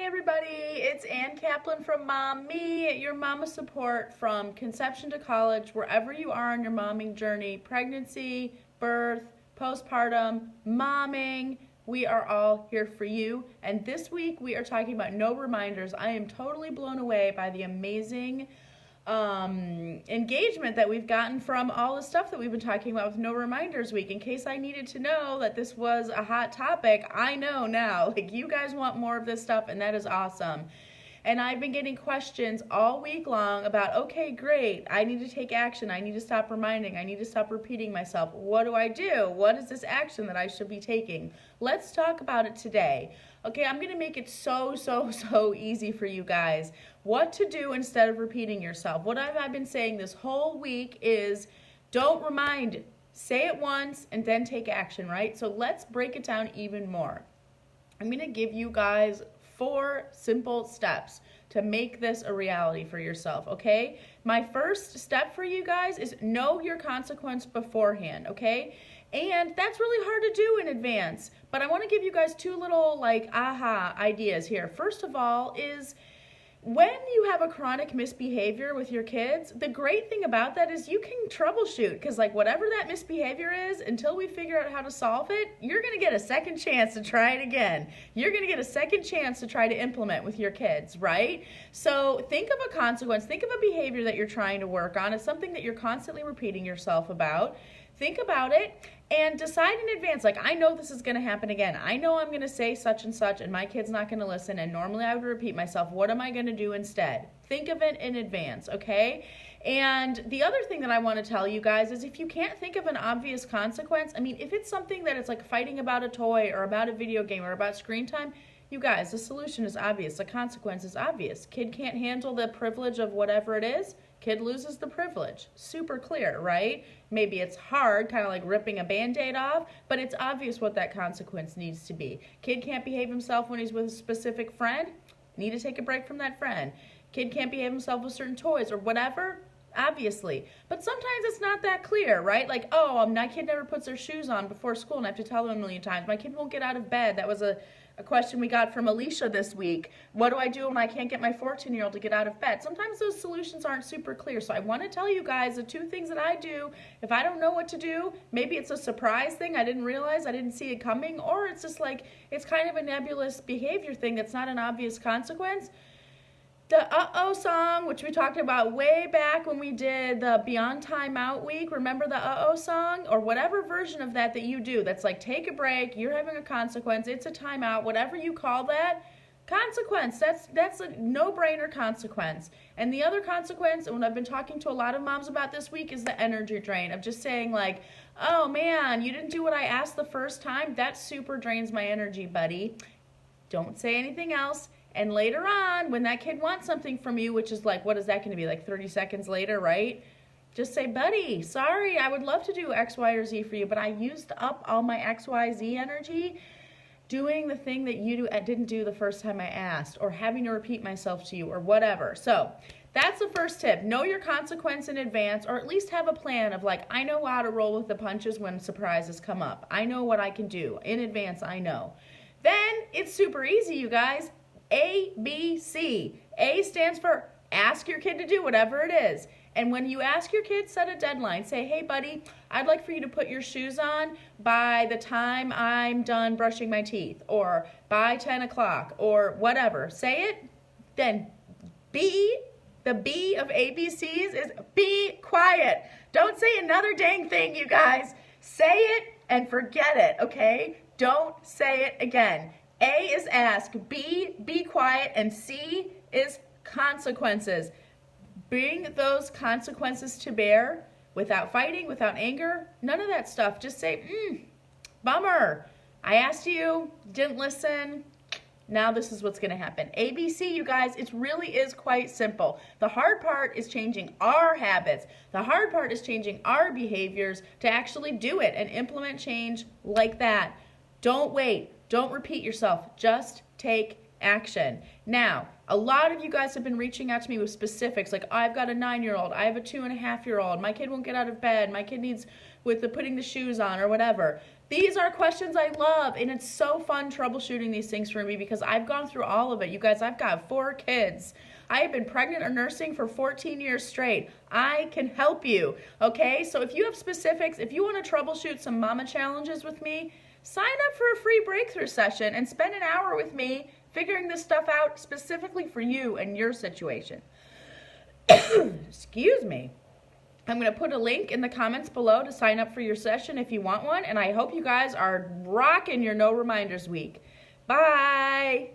everybody, it's Ann Kaplan from Mom Me, your mama support from conception to college, wherever you are on your momming journey, pregnancy, birth, postpartum, momming, we are all here for you. And this week we are talking about no reminders. I am totally blown away by the amazing engagement that we've gotten from all the stuff that we've been talking about with No Reminders Week. In case I needed to know that this was a hot topic, I know now. Like, you guys want more of this stuff, and that is awesome. And I've been getting questions all week long about, okay, great, I need to take action. I need to stop reminding. I need to stop repeating myself. What do I do? What is this action that I should be taking? Let's talk about it today. Okay, I'm going to make it so easy for you guys. What to do instead of repeating yourself. What I've been saying this whole week is don't remind. Say it once and then take action, right? So let's break it down even more. I'm going to give you guys 4 simple steps to make this a reality for yourself, okay? My first step for you guys is know your consequence beforehand, okay? And that's really hard to do in advance, but I want to give you guys 2 little aha ideas here. First of all is when you have a chronic misbehavior with your kids, the great thing about that is you can troubleshoot, because whatever that misbehavior is, until we figure out how to solve it, you're going to get a second chance to try it again. You're going to get a second chance to try to implement with your kids, right? So think of a consequence, think of a behavior that you're trying to work on. It's something that you're constantly repeating yourself about. Think about it and decide in advance, I know this is going to happen again. I know I'm going to say such and such and my kid's not going to listen, and normally I would repeat myself. What am I going to do instead? Think of it in advance, okay? And the other thing that I want to tell you guys is if you can't think of an obvious consequence, if it's something that it's like fighting about a toy or about a video game or about screen time, you guys, the solution is obvious. The consequence is obvious. Kid can't handle the privilege of whatever it is. Kid loses the privilege. Super clear, right? Maybe it's hard, kind of like ripping a Band-Aid off, but it's obvious what that consequence needs to be. Kid can't behave himself when he's with a specific friend. Need to take a break from that friend. Kid can't behave himself with certain toys or whatever. Obviously. But sometimes it's not that clear, right? My kid never puts their shoes on before school and I have to tell them a million times. My kid won't get out of bed. That was a question we got from Alicia this week. What do I do when I can't get my 14-year-old to get out of bed? Sometimes those solutions aren't super clear. So I want to tell you guys the 2 things that I do. If I don't know what to do, maybe it's a surprise thing. I didn't realize, I didn't see it coming. Or it's just it's kind of a nebulous behavior thing that's not an obvious consequence. The Uh-Oh song, which we talked about way back when we did the Beyond Time Out week. Remember the Uh-Oh song? Or whatever version of that you do. That's take a break, you're having a consequence, it's a timeout, whatever you call that. Consequence, that's a no-brainer consequence. And the other consequence, and what I've been talking to a lot of moms about this week, is the energy drain of just saying oh man, you didn't do what I asked the first time? That super drains my energy, buddy. Don't say anything else. And later on, when that kid wants something from you, which is what is that going to be, 30 seconds later, right? Just say, buddy, sorry, I would love to do X, Y, or Z for you, but I used up all my X, Y, Z energy doing the thing that you didn't do the first time I asked, or having to repeat myself to you, or whatever. So that's the first tip. Know your consequence in advance, or at least have a plan of I know how to roll with the punches when surprises come up. I know what I can do. In advance, I know. Then it's super easy, you guys. ABC. A stands for ask your kid to do whatever it is. And when you ask your kid, set a deadline. Say, hey, buddy, I'd like for you to put your shoes on by the time I'm done brushing my teeth, or by 10 o'clock, or whatever. Say it. Then B, the B of ABCs is be quiet. Don't say another dang thing, you guys. Say it and forget it, okay? Don't say it again. A is ask, B, be quiet, and C is consequences. Bring those consequences to bear without fighting, without anger, none of that stuff. Just say, bummer. I asked you, didn't listen. Now this is what's going to happen. ABC, you guys, it really is quite simple. The hard part is changing our habits. The hard part is changing our behaviors to actually do it and implement change like that. Don't wait. Don't repeat yourself. Just take action. Now, a lot of you guys have been reaching out to me with specifics, I've got a 9-year-old, I have a 2.5-year-old, my kid won't get out of bed, my kid needs with the putting the shoes on or whatever. These are questions I love, and it's so fun troubleshooting these things for me because I've gone through all of it. You guys, I've got 4 kids. I have been pregnant or nursing for 14 years straight. I can help you, okay? So if you have specifics, if you want to troubleshoot some mama challenges with me, sign up for a free breakthrough session and spend an hour with me figuring this stuff out specifically for you and your situation. Excuse me. I'm going to put a link in the comments below to sign up for your session if you want one, and I hope you guys are rocking your No Reminders Week. Bye!